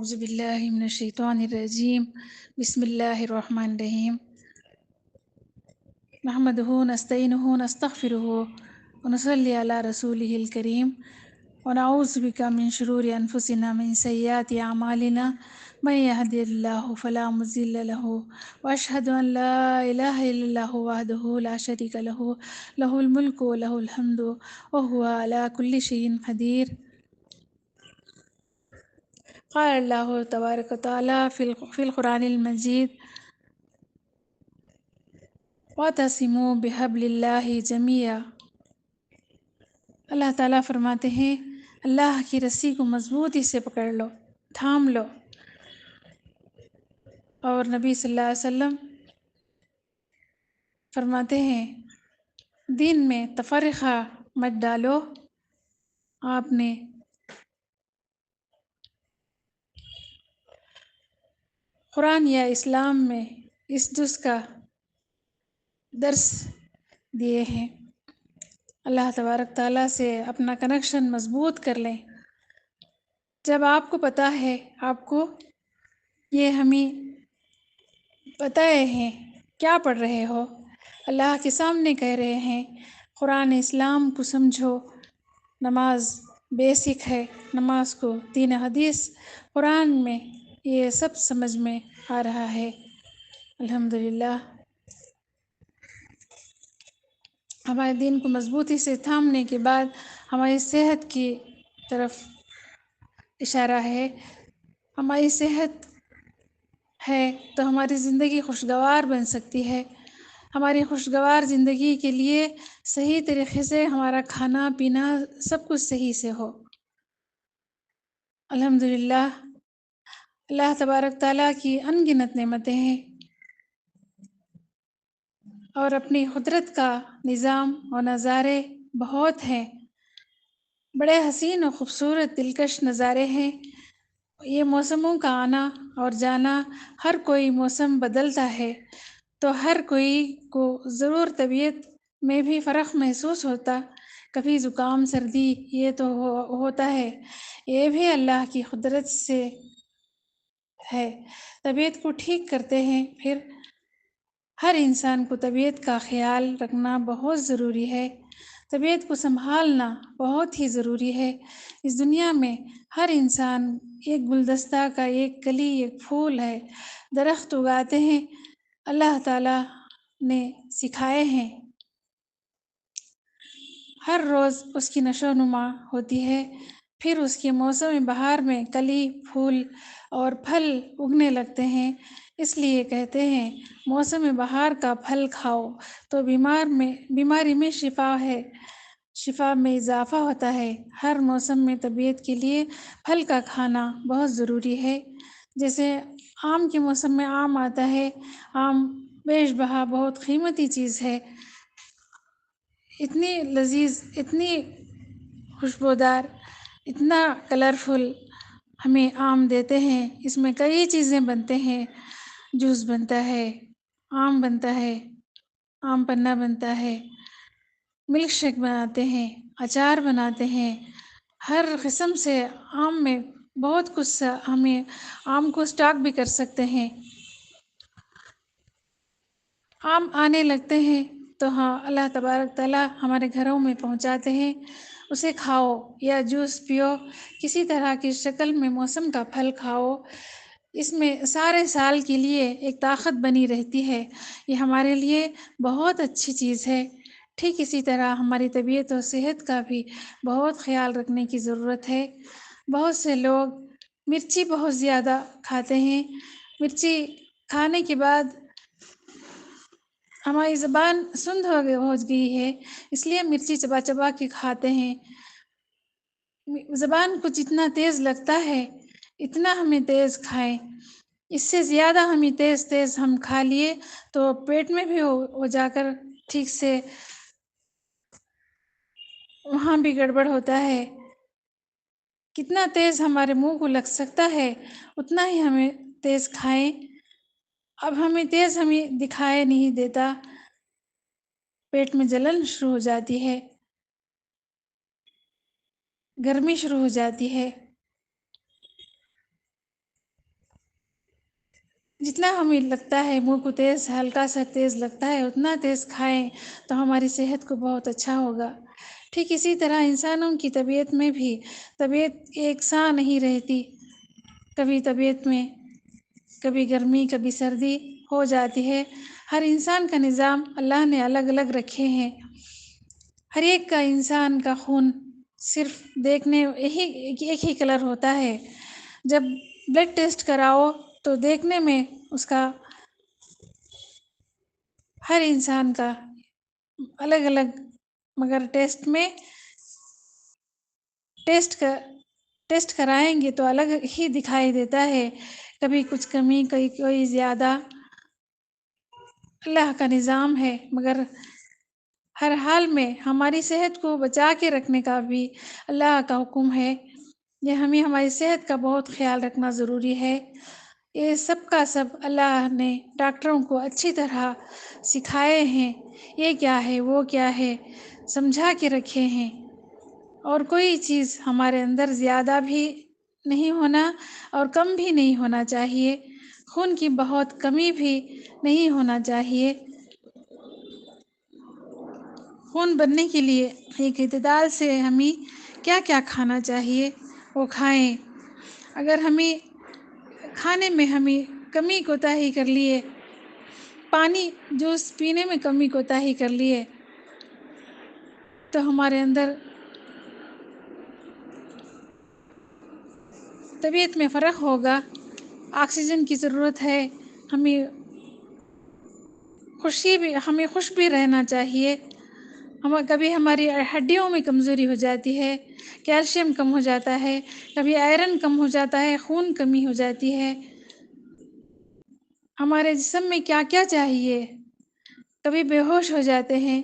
اعوذ باللہ من الشیطان الرجیم بسم اللہ الرحمن الرحیم نحمدہ نستعینہ نستغفرہ ونصلی علی رسولہ الکریم ونعوذ بک من شرور انفسنا من سیئات اعمالنا من یهد اللہ فلا مضل له واشهد ان لا الہ الا اللہ وحدہ لا شریک له له الملک وله الحمد وهو علی کل شیء قدیر۔ قال اللہ تبارک و تعالی فی القرآن المجید وَاعْتَصِمُوا بِحَبْلِ اللَّهِ جَمِيعًا۔ اللہ تعالیٰ فرماتے ہیں اللہ کی رسی کو مضبوطی سے پکڑ لو، تھام لو، اور نبی صلی اللہ علیہ وسلم فرماتے ہیں دین میں تفرقہ مت ڈالو۔ آپ نے قرآن یا اسلام میں اس جز کا درس دیے ہیں۔ اللہ تبارک تعالیٰ سے اپنا کنیکشن مضبوط کر لیں۔ جب آپ کو پتہ ہے، آپ کو یہ ہمیں بتائے ہیں، کیا پڑھ رہے ہو، اللہ کے سامنے کہہ رہے ہیں قرآن اسلام کو سمجھو، نماز بیسک ہے، نماز کو دین حدیث قرآن میں یہ سب سمجھ میں آ رہا ہے۔ الحمدللہ ہمارے دین کو مضبوطی سے تھامنے کے بعد ہماری صحت کی طرف اشارہ ہے۔ ہماری صحت ہے تو ہماری زندگی خوشگوار بن سکتی ہے۔ ہماری خوشگوار زندگی کے لیے صحیح طریقے سے ہمارا کھانا پینا سب کچھ صحیح سے ہو۔ الحمدللہ اللہ تبارک تعالیٰ کی ان گنت نعمتیں ہیں اور اپنی قدرت کا نظام و نظارے بہت ہیں، بڑے حسین و خوبصورت دلکش نظارے ہیں۔ یہ موسموں کا آنا اور جانا، ہر کوئی موسم بدلتا ہے تو ہر کوئی کو ضرور طبیعت میں بھی فرق محسوس ہوتا، کبھی زکام سردی یہ تو ہوتا ہے، یہ بھی اللہ کی قدرت سے ہے، طبیعت کو ٹھیک کرتے ہیں۔ پھر ہر انسان کو طبیعت کا خیال رکھنا بہت ضروری ہے، طبیعت کو سنبھالنا بہت ہی ضروری ہے۔ اس دنیا میں ہر انسان ایک گلدستہ کا ایک کلی، ایک پھول ہے۔ درخت اگاتے ہیں، اللہ تعالیٰ نے سکھائے ہیں، ہر روز اس کی نشو و نما ہوتی ہے، پھر اس کے موسم بہار میں کلی، پھول اور پھل اگنے لگتے ہیں۔ اس لیے کہتے ہیں موسم بہار کا پھل کھاؤ تو بیماری میں شفا ہے، شفا میں اضافہ ہوتا ہے۔ ہر موسم میں طبیعت کے لیے پھل کا کھانا بہت ضروری ہے۔ جیسے آم کے موسم میں آم آتا ہے، آم بیش بہا بہت قیمتی چیز ہے، اتنی لذیذ، اتنی خوشبودار، اتنا کلرفل ہمیں آم دیتے ہیں۔ اس میں کئی چیزیں بنتے ہیں، جوس بنتا ہے، آم بنتا ہے، آم پنا بنتا ہے، ملک شیک بناتے ہیں، اچار بناتے ہیں، ہر قسم سے آم میں بہت کچھ ہمیں آم کو اسٹاک بھی کر سکتے ہیں۔ آم آنے لگتے ہیں تو ہاں اللہ تبارک تعالیٰ ہمارے گھروں میں پہنچاتے ہیں، اسے کھاؤ یا جوس پیو، کسی طرح کی شکل میں موسم کا پھل کھاؤ، اس میں سارے سال کے لیے ایک طاقت بنی رہتی ہے، یہ ہمارے لیے بہت اچھی چیز ہے۔ ٹھیک اسی طرح ہماری طبیعت اور صحت کا بھی بہت خیال رکھنے کی ضرورت ہے۔ بہت سے لوگ مرچی بہت زیادہ کھاتے ہیں، مرچی کھانے کے بعد ہماری زبان سند ہو گئی ہے، اس لیے مرچی چبا چبا کے کھاتے ہیں۔ زبان کو جتنا تیز لگتا ہے اتنا ہمیں تیز کھائیں، اس سے زیادہ ہمیں تیز ہم کھا لیے تو پیٹ میں بھی ہو جا کر ٹھیک سے وہاں بھی گڑبڑ ہوتا ہے۔ کتنا تیز ہمارے منہ کو لگ سکتا ہے اتنا ہی ہمیں تیز کھائیں۔ اب ہمیں تیز دکھائی نہیں دیتا، پیٹ میں جلن شروع ہو جاتی ہے، گرمی شروع ہو جاتی ہے۔ جتنا ہمیں لگتا ہے منہ کو تیز، ہلکا سا تیز لگتا ہے، اتنا تیز کھائیں تو ہماری صحت کو بہت اچھا ہوگا۔ ٹھیک اسی طرح انسانوں کی طبیعت میں بھی طبیعت یکساں نہیں رہتی، کبھی طبیعت میں کبھی گرمی کبھی سردی ہو جاتی ہے۔ ہر انسان کا نظام اللہ نے الگ الگ رکھے ہیں۔ ہر ایک کا انسان کا خون صرف دیکھنے ایک ہی کلر ہوتا ہے، جب بلڈ ٹیسٹ کراؤ تو دیکھنے میں اس کا ہر انسان کا الگ الگ، مگر ٹیسٹ کرائیں گے تو الگ ہی دکھائی دیتا ہے، کبھی کچھ کمی کوئی زیادہ۔ اللہ کا نظام ہے، مگر ہر حال میں ہماری صحت کو بچا کے رکھنے کا بھی اللہ کا حکم ہے۔ یہ ہمیں ہماری صحت کا بہت خیال رکھنا ضروری ہے۔ یہ سب کا سب اللہ نے ڈاکٹروں کو اچھی طرح سکھائے ہیں، یہ کیا ہے وہ کیا ہے سمجھا کے رکھے ہیں، اور کوئی چیز ہمارے اندر زیادہ بھی نہیں ہونا اور کم بھی نہیں ہونا چاہیے، خون کی بہت کمی بھی نہیں ہونا چاہیے۔ خون بننے کے لیے ایک اعتدال سے ہمیں کیا کیا کھانا چاہیے وہ کھائیں۔ اگر ہمیں کھانے میں ہمیں کمی کوتاہی کر لیے، پانی جوس پینے میں کمی کوتاہی کر لیے، تو ہمارے اندر طبیعت میں فرق ہوگا۔ آکسیجن کی ضرورت ہے، ہمیں خوش بھی رہنا چاہیے۔ کبھی ہماری ہڈیوں میں کمزوری ہو جاتی ہے، کیلشیم کم ہو جاتا ہے، کبھی آئرن کم ہو جاتا ہے، خون کمی ہو جاتی ہے۔ ہمارے جسم میں کیا کیا چاہیے، کبھی بے ہوش ہو جاتے ہیں۔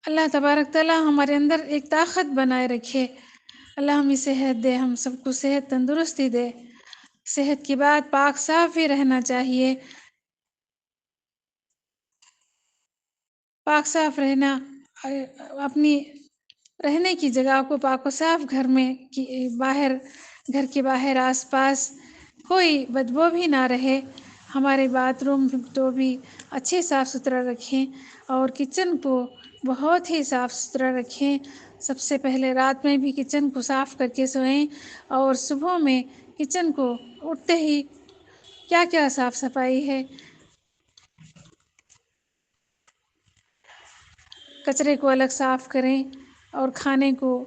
اللہ تبارک تعالیٰ ہمارے اندر ایک طاقت بنائے رکھے، اللہ ہمیں صحت دے، ہم سب کو صحت تندرستی دے۔ صحت کی بات پاک صاف ہی رہنا چاہیے، پاک صاف رہنا، اپنی رہنے کی جگہ کو پاک و صاف، گھر کے باہر آس پاس کوئی بدبو بھی نہ رہے۔ ہمارے باتھ روم تو بھی اچھے صاف ستھرا رکھیں، اور کچن کو بہت ہی صاف ستھرا رکھیں۔ سب سے پہلے رات میں بھی کچن کو صاف کر کے سوئیں، اور صبح میں کچن کو اٹھتے ہی کیا کیا صاف صفائی ہے، کچرے کو الگ صاف کریں، اور کھانے کو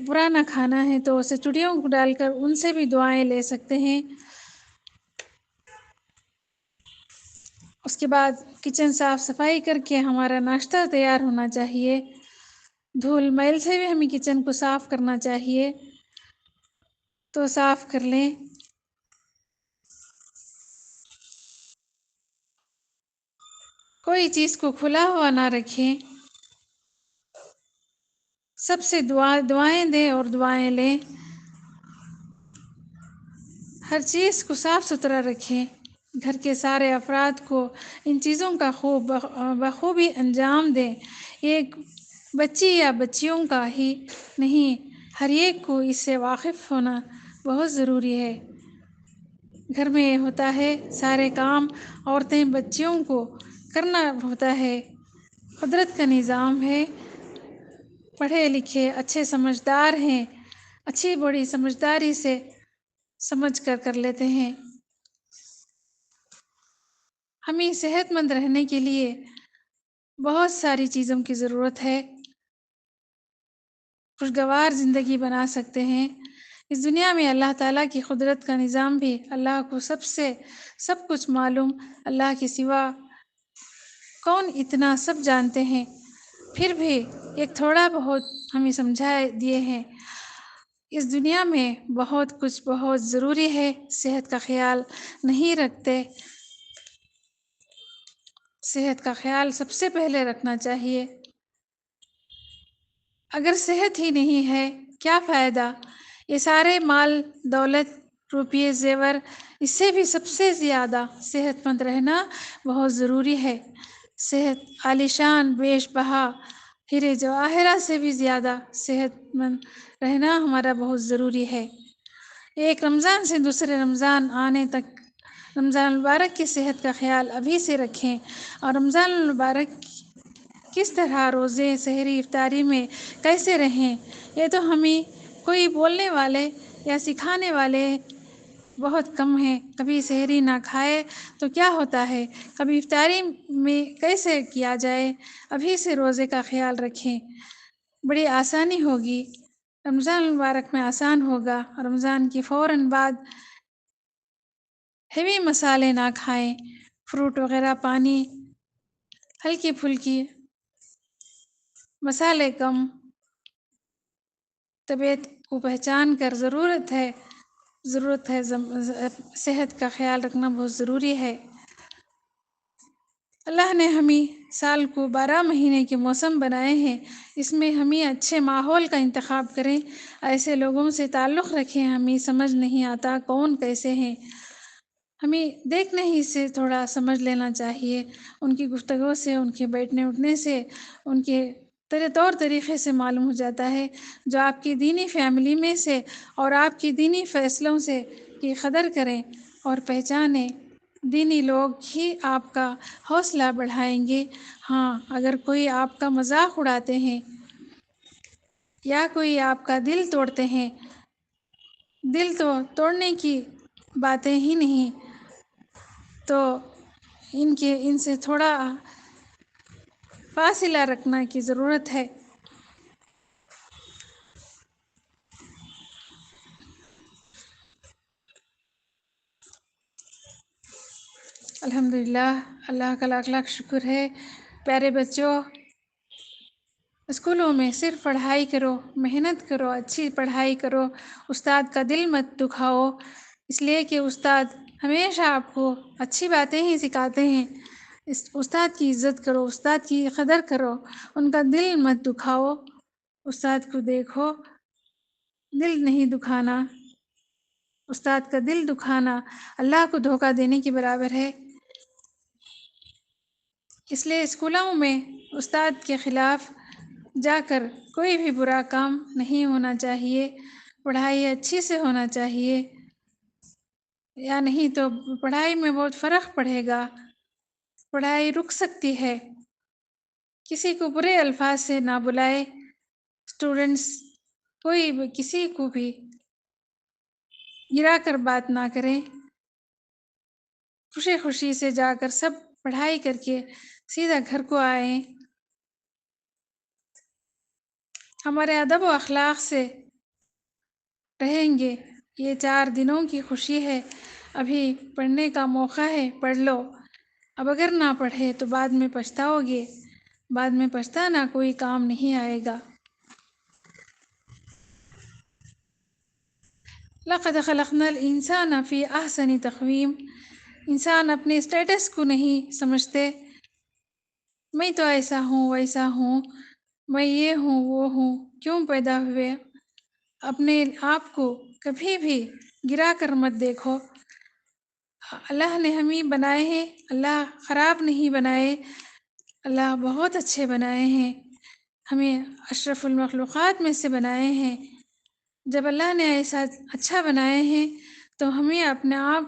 پرانا کھانا ہے تو اسے چڑیوں کو ڈال کر ان سے بھی دعائیں لے سکتے ہیں۔ اس کے بعد کچن صاف صفائی کر کے ہمارا ناشتہ تیار ہونا چاہیے۔ دھول میل سے بھی ہمیں کچن کو صاف کرنا چاہیے، تو صاف کر لیں۔ کوئی چیز کو کھلا ہوا نہ رکھیں، سب سے دعائیں دیں اور دعائیں لیں۔ ہر چیز کو صاف ستھرا رکھیں، گھر کے سارے افراد کو ان چیزوں کا بخوبی انجام دیں۔ ایک بچی یا بچیوں کا ہی نہیں، ہر ایک کو اس سے واقف ہونا بہت ضروری ہے۔ گھر میں ہوتا ہے سارے کام عورتیں بچیوں کو کرنا ہوتا ہے، قدرت کا نظام ہے۔ پڑھے لکھے اچھے سمجھدار ہیں، اچھی بڑی سمجھداری سے سمجھ کر لیتے ہیں۔ ہمیں صحت مند رہنے کے لیے بہت ساری چیزوں کی ضرورت ہے، خوشگوار زندگی بنا سکتے ہیں۔ اس دنیا میں اللہ تعالیٰ کی قدرت کا نظام بھی اللہ کو سب کچھ معلوم، اللہ کے سوا کون اتنا سب جانتے ہیں، پھر بھی ایک تھوڑا بہت ہمیں سمجھا دیے ہیں۔ اس دنیا میں بہت کچھ بہت ضروری ہے، صحت کا خیال نہیں رکھتے۔ صحت کا خیال سب سے پہلے رکھنا چاہیے۔ اگر صحت ہی نہیں ہے کیا فائدہ؟ یہ سارے مال دولت روپیے زیور، اس سے بھی سب سے زیادہ صحت مند رہنا بہت ضروری ہے۔ صحت عالیشان بیش بہا ہیرے جواہرات سے بھی زیادہ صحت مند رہنا ہمارا بہت ضروری ہے۔ ایک رمضان سے دوسرے رمضان آنے تک رمضان المبارک کی صحت کا خیال ابھی سے رکھیں، اور رمضان المبارک کس طرح روزے، سحری، افطاری میں کیسے رہیں، یہ تو ہمیں کوئی بولنے والے یا سکھانے والے بہت کم ہیں۔ کبھی سحری نہ کھائے تو کیا ہوتا ہے، کبھی افطاری میں کیسے کیا جائے، ابھی سے روزے کا خیال رکھیں، بڑی آسانی ہوگی، رمضان المبارک میں آسان ہوگا۔ رمضان کی فوراً بعد ہیوی مسالے نہ کھائیں، فروٹ وغیرہ، پانی، ہلکی پھلکی، مسالے کم۔ طبیعت کو پہچان کر ضرورت ہے صحت کا خیال رکھنا بہت ضروری ہے۔ اللہ نے ہمیں سال کو 12 مہینے کے موسم بنائے ہیں، اس میں ہمیں اچھے ماحول کا انتخاب کریں، ایسے لوگوں سے تعلق رکھیں، ہمیں سمجھ نہیں آتا کون کیسے ہیں، ہمیں دیکھنے ہی سے تھوڑا سمجھ لینا چاہیے، ان کی گفتگو سے، ان کے بیٹھنے اٹھنے سے، ان کے طور طریقے سے معلوم ہو جاتا ہے۔ جو آپ کی دینی فیملی میں سے اور آپ کی دینی فیصلوں سے کی قدر کریں اور پہچانیں، دینی لوگ ہی آپ کا حوصلہ بڑھائیں گے۔ ہاں، اگر کوئی آپ کا مذاق اڑاتے ہیں یا کوئی آپ کا دل توڑتے ہیں، دل تو توڑنے کی باتیں ہی نہیں، تو ان سے تھوڑا فاصلہ رکھنا کی ضرورت ہے۔ الحمدللہ، اللہ کا لاکھ لاکھ شکر ہے۔ پیارے بچوں، اسکولوں میں صرف پڑھائی کرو، محنت کرو، اچھی پڑھائی کرو، استاد کا دل مت دکھاؤ، اس لیے کہ استاد ہمیشہ آپ کو اچھی باتیں ہی سکھاتے ہیں۔ استاد کی عزت کرو، استاد کی قدر کرو، ان کا دل مت دکھاؤ، استاد کو دیکھو، دل نہیں دکھانا، استاد کا دل دکھانا اللہ کو دھوکہ دینے کے برابر ہے۔ اس لیے اسکولوں میں استاد کے خلاف جا کر کوئی بھی برا کام نہیں ہونا چاہیے، پڑھائی اچھی سے ہونا چاہیے، یا نہیں تو پڑھائی میں بہت فرق پڑے گا، پڑھائی رک سکتی ہے۔ کسی کو برے الفاظ سے نہ بلائے، اسٹوڈنٹس کوئی بھی کسی کو بھی گرا کر بات نہ کریں، خوشی خوشی سے جا کر سب پڑھائی کر کے سیدھا گھر کو آئیں۔ ہمارے ادب و اخلاق سے رہیں گے، یہ 4 دنوں کی خوشی ہے، ابھی پڑھنے کا موقع ہے، پڑھ لو، اب اگر نہ پڑھے تو بعد میں پچھتاؤ گے، بعد میں پچھتانا کوئی کام نہیں آئے گا۔ لَقَدْ خَلَقْنَا الْإِنسَانَ فِي أَحْسَنِ تَقْوِيمٍ۔ انسان اپنے اسٹیٹس کو نہیں سمجھتے، میں تو ایسا ہوں، ویسا ہوں، میں یہ ہوں، وہ ہوں، کیوں پیدا ہوئے؟ اپنے آپ کو کبھی بھی گرا کر مت دیکھو۔ اللہ نے ہمیں بنائے ہیں، اللہ خراب نہیں بنائے، اللہ بہت اچھے بنائے ہیں، ہمیں اشرف المخلوقات میں سے بنائے ہیں۔ جب اللہ نے ایسا اچھا بنائے ہیں تو ہمیں اپنے آپ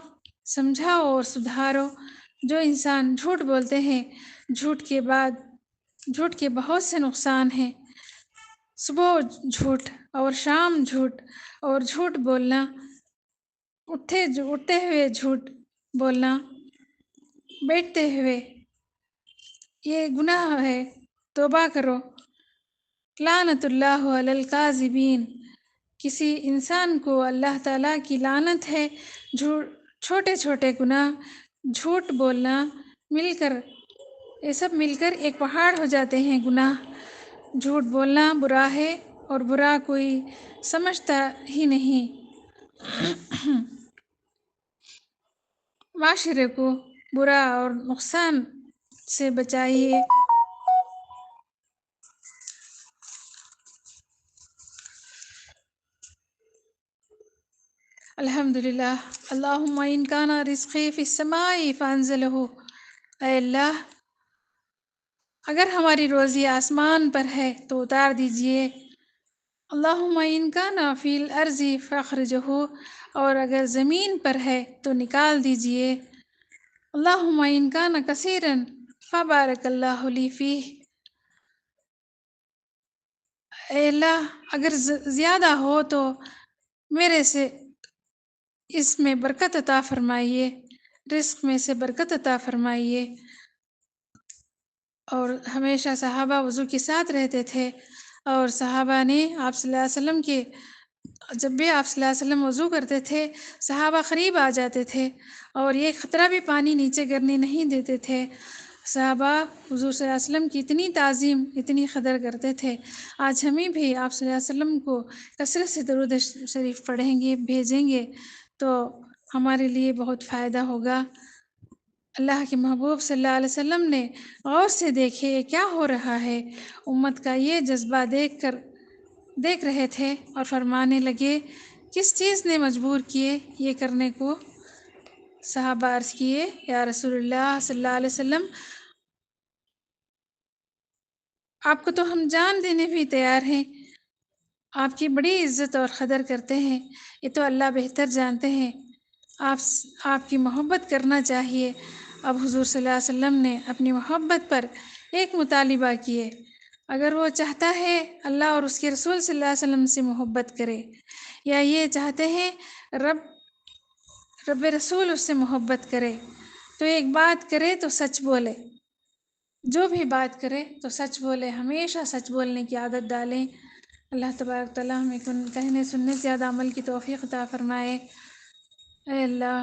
سمجھاؤ اور سدھارو۔ جو انسان جھوٹ بولتے ہیں، جھوٹ کے بہت سے نقصان ہیں، صبح جھوٹ اور شام جھوٹ اور جھوٹ بولنا، اٹھتے ہوئے جھوٹ بولنا، بیٹھتے ہوئے، یہ گناہ ہے، توبہ کرو۔ لعنت اللہ علی الکاذبین، کسی انسان کو اللہ تعالیٰ کی لعنت ہے۔ چھوٹے چھوٹے گناہ، جھوٹ بولنا یہ سب مل کر ایک پہاڑ ہو جاتے ہیں گناہ۔ جھوٹ بولنا برا ہے اور برا کوئی سمجھتا ہی نہیں۔ معاشرے کو برا اور نقصان سے بچائیے۔ الحمدللہ، اللہم ان کان رزقی فی السماء فانزلہ۔ اے اللہ، اگر ہماری روزی آسمان پر ہے تو اتار دیجئے۔ اللہم ان کان فی الارض فاخرجہ، اور اگر زمین پر ہے تو نکال دیجئے۔ اللہم ان کان کثیرا فبارک اللہ لی فیہ۔ اے اللہ اگر زیادہ ہو تو میرے سے اس میں برکت عطا فرمائیے، رزق میں سے برکت عطا فرمائیے۔ اور ہمیشہ صحابہ وضو کے ساتھ رہتے تھے، اور صحابہ نے آپ صلی اللہ علیہ وسلم کے جب بھی آپ صلی اللہ علیہ وسلم وضو کرتے تھے صحابہ قریب آ جاتے تھے اور یہ خطرہ بھی پانی نیچے گرنے نہیں دیتے تھے۔ صحابہ حضور صلی اللہ علیہ وسلم کی اتنی تعظیم، اتنی قدر کرتے تھے۔ آج ہمیں بھی آپ صلی اللہ علیہ وسلم کو کثرت سے درود شریف پڑھیں گے، بھیجیں گے تو ہمارے لیے بہت فائدہ ہوگا۔ اللہ کے محبوب صلی اللہ علیہ وسلم نے غور سے دیکھے کیا ہو رہا ہے، امت کا یہ جذبہ دیکھ رہے تھے اور فرمانے لگے کس چیز نے مجبور کیے یہ کرنے کو؟ صحابہ عرض کیے یا رسول اللہ صلی اللہ علیہ وسلم آپ کو تو ہم جان دینے بھی تیار ہیں، آپ کی بڑی عزت اور قدر کرتے ہیں، یہ تو اللہ بہتر جانتے ہیں، آپ کی محبت کرنا چاہیے۔ اب حضور صلی اللہ علیہ وسلم نے اپنی محبت پر ایک مطالبہ کیے، اگر وہ چاہتا ہے اللہ اور اس کے رسول صلی اللہ علیہ وسلم سے محبت کرے، یا یہ چاہتے ہیں رب رسول اس سے محبت کرے، تو ایک بات کرے تو سچ بولے، جو بھی بات کرے تو سچ بولے، ہمیشہ سچ بولنے کی عادت ڈالیں۔ اللہ تبارک تعالیٰ ہمیں کہنے سننے سے زیادہ عمل کی توفیق عطا فرمائے۔ اے اللہ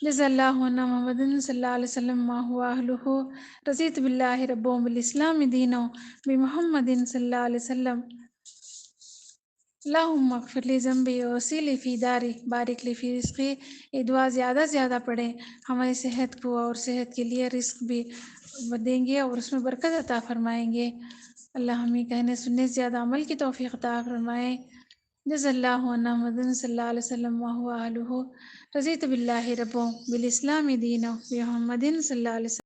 جزا اللہ عنا محمد صلی اللہ علیہ وسلم ما هو اہلہ، رضیت باللہ رب بالاسلام دینا بمحمد صلی اللہ علیہ وسلم۔ اللہم اغفر لی ذنبی ووسع لی فی داری بارک لی فی رزقی۔ یہ دعا زیادہ سے زیادہ پڑھیں، ہماری صحت کو اور صحت کے لیے رزق بھی دیں گے اور اس میں برکت عطا فرمائیں گے۔ اللہ ہمیں کہنے سننے سے زیادہ عمل کی توفیق عطا فرمائے۔ جزا اللہ عنا محمد صلی اللہ علیہ وسلم ما هو اہلہ، رضیت باللہ رب بالاسلام دینا بمحمد صلی اللہ علیہ وسلم۔